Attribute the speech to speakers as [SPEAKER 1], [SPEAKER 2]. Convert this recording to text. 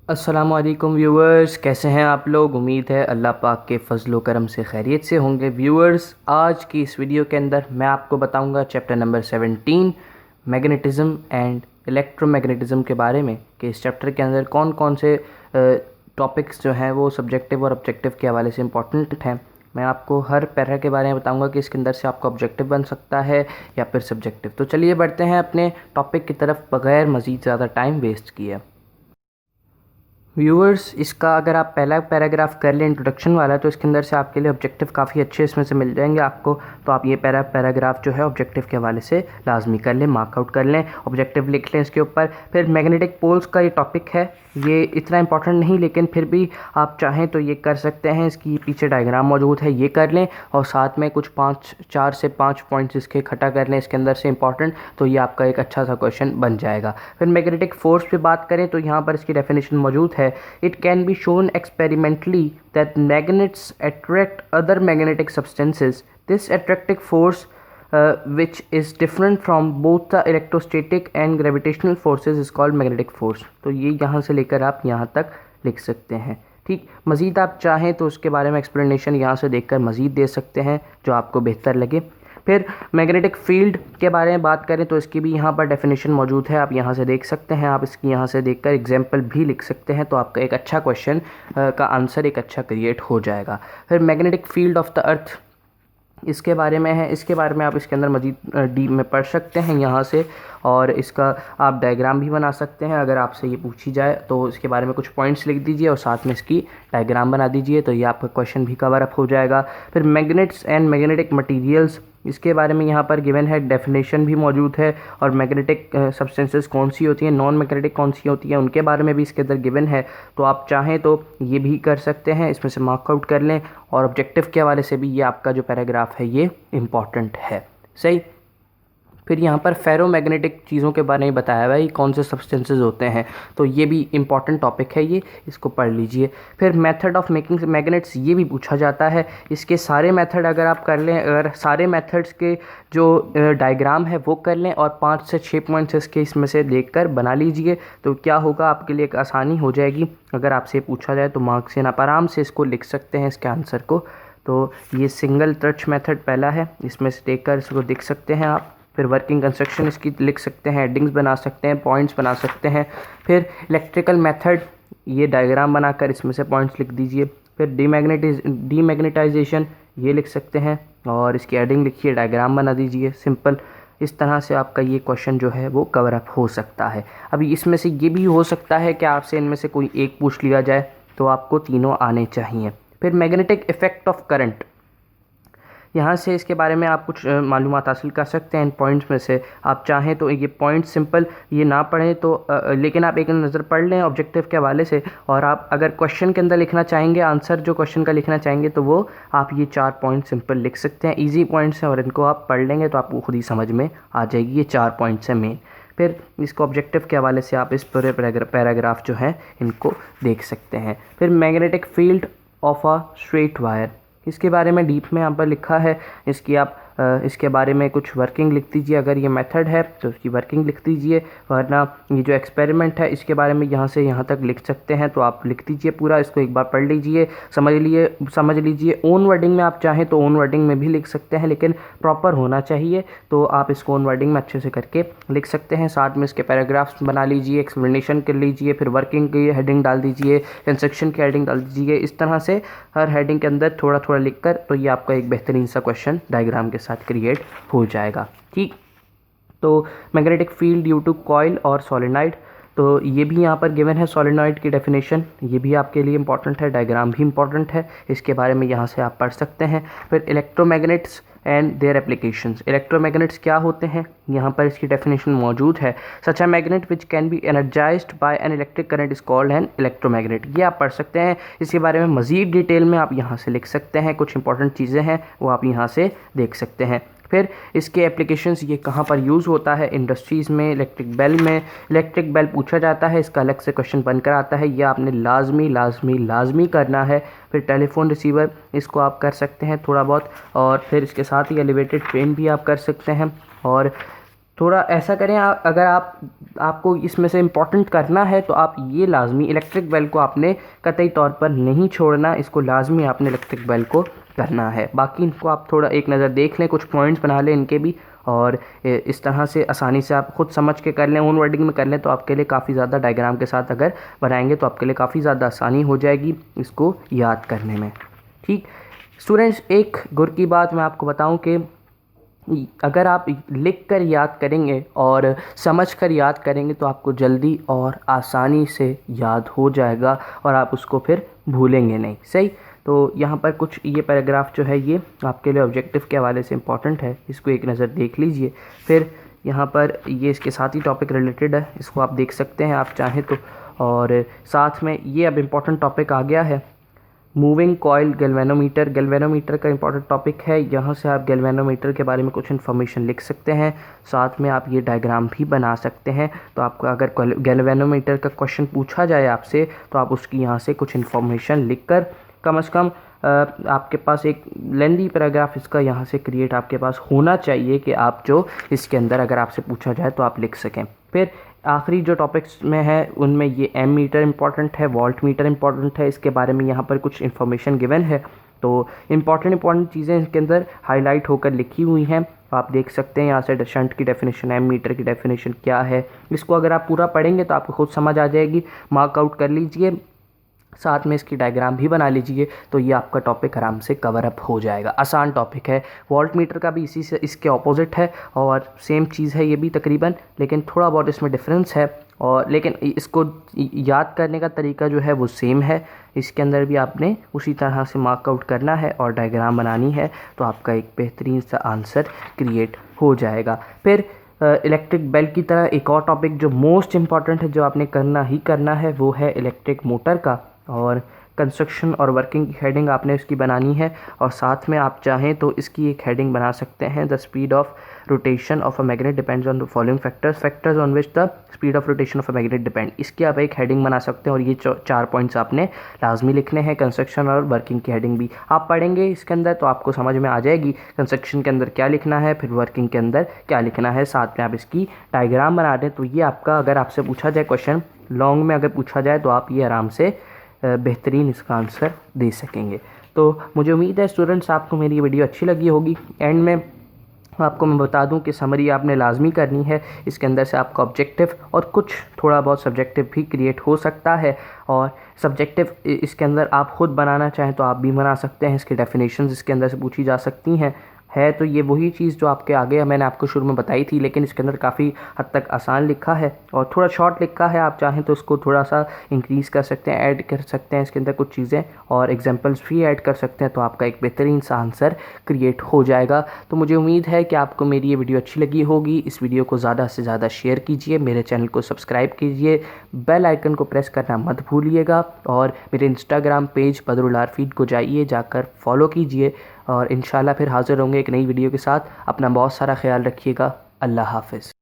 [SPEAKER 1] अस्सलामुअलैकुम व्यूअर्स, कैसे हैं आप लोग। उम्मीद है अल्लाह पाक के फजलो करम से खैरियत से होंगे। व्यूअर्स, आज की इस वीडियो के अंदर मैं आपको बताऊंगा chapter number 17 magnetism and electromagnetism के बारे में कि इस चैप्टर के अंदर कौन कौन से टॉपिक्स जो हैं वो सब्जेक्टिव और ऑब्जेक्टिव के हवाले से इंपॉर्टेंट हैं। मैं आपको हर पैरा के बारे में बताऊंगा कि इसके अंदर से आपका ऑब्जेक्टिव बन सकता है या फिर सब्जेक्टिव। तो चलिए बढ़ते हैं अपने टॉपिक की तरफ बगैर मज़ीद ज़्यादा टाइम वेस्ट किए। व्यूअर्स, इसका अगर आप पहला पैराग्राफ कर लें इंट्रोडक्शन वाला, तो इसके अंदर से आपके लिए ऑब्जेक्टिव काफ़ी अच्छे इसमें से मिल जाएंगे आपको। तो आप ये पैराग्राफ जो है ऑब्जेक्टिव के हवाले से लाजमी कर लें, मार्कआउट कर लें, ऑब्जेक्टिव लिख लें इसके ऊपर। फिर मैग्नेटिक पोल्स का ये टॉपिक है, ये इतना इंपॉर्टेंट नहीं, लेकिन फिर भी आप चाहें तो ये कर सकते हैं। इसकी पीछे डायग्राम मौजूद है, ये कर लें और साथ में कुछ 4 से 5 पॉइंट्स इसके इकट्ठा कर लें इसके अंदर से इंपॉर्टेंट, तो ये आपका एक अच्छा सा क्वेश्चन बन जाएगा। फिर मैग्नेटिक फोर्स पे बात करें तो यहाँ पर इसकी डेफिनेशन मौजूद है। It can be shown experimentally that magnets attract other magnetic substances. This attractive force which is different from both the electrostatic and gravitational forces is called magnetic force। तो ये यहाँ से लेकर आप यहाँ तक लिख सकते हैं। ठीक, मज़ीद आप चाहें तो उसके बारे में एक्सप्लेनेशन यहाँ से देखकर मज़ीद दे सकते हैं जो आपको बेहतर लगे। फिर मैग्नेटिक फील्ड के बारे में बात करें तो इसकी भी यहाँ पर डेफिनेशन मौजूद है, आप यहाँ से देख सकते हैं। आप इसकी यहाँ से देखकर एग्जाम्पल भी लिख सकते हैं, तो आपका एक अच्छा क्वेश्चन का आंसर एक अच्छा क्रिएट हो जाएगा। फिर magnetic field of the earth इसके बारे में है, इसके बारे में आप इसके अंदर मज़ीद डीप में पढ़ सकते हैं यहाँ से, और इसका आप डायग्राम भी बना सकते हैं। अगर आपसे ये पूछी जाए तो इसके बारे में कुछ पॉइंट्स लिख दीजिए और साथ में इसकी डायग्राम बना दीजिए, तो ये आपका क्वेश्चन भी कवर अप हो जाएगा। फिर मैग्नेट्स एंड मैग्नेटिक मटेरियल्स, इसके बारे में यहाँ पर गिवन है, डेफिनेशन भी मौजूद है, और मैग्नेटिक सब्सटेंसेस कौन सी होती हैं, नॉन मैग्नेटिक कौन सी होती हैं, उनके बारे में भी इसके अंदर गिवन है। तो आप चाहें तो ये भी कर सकते हैं, इसमें से मार्कआउट कर लें, और ऑब्जेक्टिव के हवाले से भी ये आपका जो पैराग्राफ है ये इम्पॉर्टेंट है। सही। फिर यहाँ पर फेरोमैग्नेटिक चीज़ों के बारे में बताया हुआ है, कौन से सब्सटेंसेस होते हैं, तो ये भी इंपॉर्टेंट टॉपिक है, ये इसको पढ़ लीजिए। फिर मेथड ऑफ मेकिंग मैग्नेट्स, ये भी पूछा जाता है। इसके सारे मेथड अगर आप कर लें, अगर सारे मेथड्स के जो डायग्राम है वो कर लें और 5 से 6 पॉइंट्स इसके इसमें से देखकर बना लीजिए, तो क्या होगा, आपके लिए एक आसानी हो जाएगी। अगर आपसे पूछा जाए तो मार्क्स से आप आराम से इसको लिख सकते हैं इसके आंसर को। तो ये सिंगल टच मेथड पहला है, इसमें से देखकर इसको देख सकते हैं आप। फिर वर्किंग कंस्ट्रक्शन इसकी लिख सकते हैं, हेडिंग्स बना सकते हैं, पॉइंट्स बना सकते हैं। फिर इलेक्ट्रिकल मेथड, ये डायग्राम बनाकर इसमें से पॉइंट्स लिख दीजिए। फिर डीमैग्नेटाइजेशन, ये लिख सकते हैं और इसकी हेडिंग लिखिए, डायग्राम बना दीजिए, सिंपल। इस तरह से आपका ये क्वेश्चन जो है वो कवर अप हो सकता है। अभी इसमें से ये भी हो सकता है कि आपसे इनमें से कोई एक पूछ लिया जाए, तो आपको तीनों आने चाहिए। फिर मैग्नेटिक इफेक्ट ऑफ करंट, यहाँ से इसके बारे में आप कुछ मालूमात हासिल कर सकते हैं इन पॉइंट्स में से। आप चाहें तो ये पॉइंट सिंपल ये ना पढ़ें तो लेकिन आप एक नज़र पढ़ लें ऑब्जेक्टिव के हवाले से, और आप अगर क्वेश्चन के अंदर लिखना चाहेंगे, आंसर जो क्वेश्चन का लिखना चाहेंगे, तो वो आप ये 4 पॉइंट सिंपल लिख सकते हैं। ईजी पॉइंट्स हैं और इनको आप पढ़ लेंगे तो आपको खुद ही समझ में आ जाएगी। ये 4 पॉइंट्स हैं मेन। फिर इसको ऑब्जेक्टिव के हवाले से आप इस पूरे पैराग्राफ जो है इनको देख सकते हैं। फिर magnetic field of a straight wire, इसके बारे में डीप में यहाँ पर लिखा है। इसकी आप इसके बारे में कुछ वर्किंग लिख दीजिए, अगर ये मेथड है तो उसकी वर्किंग लिख दीजिए, वरना ये जो एक्सपेरिमेंट है इसके बारे में यहाँ से यहाँ तक लिख सकते हैं, तो आप लिख दीजिए पूरा। इसको एक बार पढ़ लीजिए, समझ लीजिए। ओन वर्डिंग में आप चाहें तो ओन वर्डिंग में भी लिख सकते हैं, लेकिन प्रॉपर होना चाहिए, तो आप इसको ओन वर्डिंग में अच्छे से करके लिख सकते हैं। साथ में इसके पैराग्राफ्स बना लीजिए, एक्सप्लेनेशन कर लीजिए, फिर वर्किंग की हेडिंग डाल दीजिए, कंस्ट्रक्शन की हेडिंग डाल दीजिए। इस तरह से हर हेडिंग के अंदर थोड़ा थोड़ा लिखकर, तो ये आपका एक बेहतरीन सा क्वेश्चन डायग्राम के साथ क्रिएट हो जाएगा। ठीक, तो magnetic field due to coil और सोलेनॉइड, तो ये भी यहाँ पर गिवन है सोलेनॉइड की डेफिनेशन, ये भी आपके लिए इंपॉर्टेंट है, डायग्राम भी इंपॉर्टेंट है, इसके बारे में यहाँ से आप पढ़ सकते हैं। फिर electromagnets and their applications, electromagnets क्या होते हैं, यहाँ पर इसकी डेफिनेशन मौजूद है। Such a magnet which can be energised by an electric current is called an electromagnet, ये आप पढ़ सकते हैं। इसके बारे में मज़ीद डिटेल में आप यहाँ से लिख सकते हैं, कुछ इंपॉर्टेंट चीज़ें हैं वो आप यहाँ से देख सकते हैं। फिर इसके एप्लीकेशंस, ये कहाँ पर यूज़ होता है, इंडस्ट्रीज़ में, इलेक्ट्रिक बेल में। इलेक्ट्रिक बेल पूछा जाता है, इसका अलग से क्वेश्चन बनकर आता है, यह आपने लाजमी करना है। फिर टेलीफोन रिसीवर, इसको आप कर सकते हैं थोड़ा बहुत, और फिर इसके साथ ही एलिवेटेड ट्रेन भी आप कर सकते हैं। और थोड़ा ऐसा करें, अगर आपको इसमें से इम्पोर्टेंट करना है तो आप ये लाजमी इलेक्ट्रिक बेल को आपने कतई तौर पर नहीं छोड़ना, इसको लाजमी आपने इलेक्ट्रिक बेल को करना है। बाकी इनको आप थोड़ा एक नज़र देख लें, कुछ पॉइंट्स बना लें इनके भी, और इस तरह से आसानी से आप खुद समझ के कर लें, ओन वर्डिंग में कर लें तो आपके लिए काफ़ी ज़्यादा डायग्राम के साथ अगर बनाएंगे तो आपके लिए काफ़ी ज़्यादा आसानी हो जाएगी इसको याद करने में। ठीक स्टूडेंट्स, एक गुर की बात मैं आपको बताऊं कि अगर आप लिख कर याद करेंगे और समझ कर याद करेंगे तो आपको जल्दी और आसानी से याद हो जाएगा और आप उसको फिर भूलेंगे नहीं। सही, तो यहाँ पर कुछ ये पैराग्राफ जो है ये आपके लिए ऑब्जेक्टिव के हवाले से इम्पॉर्टेंट है, इसको एक नज़र देख लीजिए। फिर यहाँ पर ये इसके साथ ही टॉपिक रिलेटेड है, इसको आप देख सकते हैं आप चाहें तो। और साथ में ये अब इम्पॉर्टेंट टॉपिक आ गया है, मूविंग कॉइल गैल्वेनोमीटर। गैल्वेनोमीटर का इंपॉर्टेंट टॉपिक है, यहाँ से आप गैल्वेनोमीटर के बारे में कुछ इन्फॉर्मेशन लिख सकते हैं, साथ में आप ये डायग्राम भी बना सकते हैं। तो आपको अगर गैल्वेनोमीटर का क्वेश्चन पूछा जाए आपसे तो आप उसकी यहाँ से कुछ इन्फॉर्मेशन लिख कर कम से कम आपके पास एक लेंदी पैराग्राफ इसका यहाँ से क्रिएट आपके पास होना चाहिए कि आप जो इसके अंदर अगर आपसे पूछा जाए तो आप लिख सकें। फिर आखिरी जो टॉपिक्स में है उनमें ये एम मीटर इंपॉर्टेंट है, वॉल्ट मीटर इंपॉर्टेंट है, इसके बारे में यहाँ पर कुछ इन्फॉर्मेशन गिवन है। तो इंपॉर्टेंट चीज़ें इसके अंदर हाईलाइट होकर लिखी हुई हैं, आप देख सकते हैं। यहाँ से शंट की डेफिनेशन, एम मीटर की डेफिनेशन क्या है, इसको अगर आप पूरा पढ़ेंगे तो आपको खुद समझ आ जाएगी। मार्क आउट कर लीजिए, साथ में इसकी डायग्राम भी बना लीजिए, तो ये आपका टॉपिक आराम से कवर अप हो जाएगा। आसान टॉपिक है। वोल्ट मीटर का भी इसी से इसके ऑपोजिट है और सेम चीज़ है ये भी तकरीबन, लेकिन थोड़ा बहुत इसमें डिफरेंस है। और लेकिन इसको याद करने का तरीका जो है वो सेम है, इसके अंदर भी आपने उसी तरह से मार्क आउट करना है और डायग्राम बनानी है, तो आपका एक बेहतरीन सा आंसर क्रिएट हो जाएगा। फिर इलेक्ट्रिक बेल की तरह एक और टॉपिक जो मोस्ट इम्पॉर्टेंट है, जो आपने करना ही करना है, वो है इलेक्ट्रिक मोटर का। और कंस्ट्रक्शन और वर्किंग की हेडिंग आपने इसकी बनानी है, और साथ में आप चाहें तो इसकी एक हेडिंग बना सकते हैं, the speed of rotation of a magnet depends on the following factors on which the speed of rotation of a magnet depend. इसकी आप एक हेडिंग बना सकते हैं और ये 4 पॉइंट्स आपने लाजमी लिखने हैं। कंस्ट्रक्शन और वर्किंग की हेडिंग भी आप पढ़ेंगे इसके अंदर तो आपको समझ में आ जाएगी कंस्ट्रक्शन के अंदर क्या लिखना है, फिर वर्किंग के अंदर क्या लिखना है, साथ में आप इसकी डायग्राम बना दें। तो ये आपका, अगर आपसे पूछा जाए क्वेश्चन लॉन्ग में अगर पूछा जाए तो आप ये आराम से बेहतरीन इसका आंसर दे सकेंगे। तो मुझे उम्मीद है स्टूडेंट्स आपको मेरी ये वीडियो अच्छी लगी होगी। एंड में आपको मैं बता दूं कि समरी आपने लाजमी करनी है, इसके अंदर से आपका ऑब्जेक्टिव और कुछ थोड़ा बहुत सब्जेक्टिव भी क्रिएट हो सकता है, और सब्जेक्टिव इसके अंदर आप ख़ुद बनाना चाहें तो आप भी बना सकते हैं। इसकी डेफिनेशंस इसके अंदर से पूछी जा सकती हैं, है तो ये वही चीज़ जो आपके आगे मैंने आपको शुरू में बताई थी, लेकिन इसके अंदर काफ़ी हद तक आसान लिखा है और थोड़ा शॉर्ट लिखा है। आप चाहें तो इसको थोड़ा सा इंक्रीज़ कर सकते हैं, ऐड कर सकते हैं इसके अंदर कुछ चीज़ें और एग्जांपल्स भी ऐड कर सकते हैं, तो आपका एक बेहतरीन सा आंसर क्रिएट हो जाएगा। तो मुझे उम्मीद है कि आपको मेरी ये वीडियो अच्छी लगी होगी। इस वीडियो को ज़्यादा से ज़्यादा शेयर कीजिए, मेरे चैनल को सब्सक्राइब कीजिए, बेल आइकन को प्रेस करना मत भूलिएगा, और मेरे इंस्टाग्राम पेज बदरुल आरफीद को जाइए, जाकर फॉलो कीजिए, और इंशाल्लाह फिर हाज़िर होंगे एक नई वीडियो के साथ। अपना बहुत सारा ख्याल रखिएगा। अल्लाह हाफ़िज़।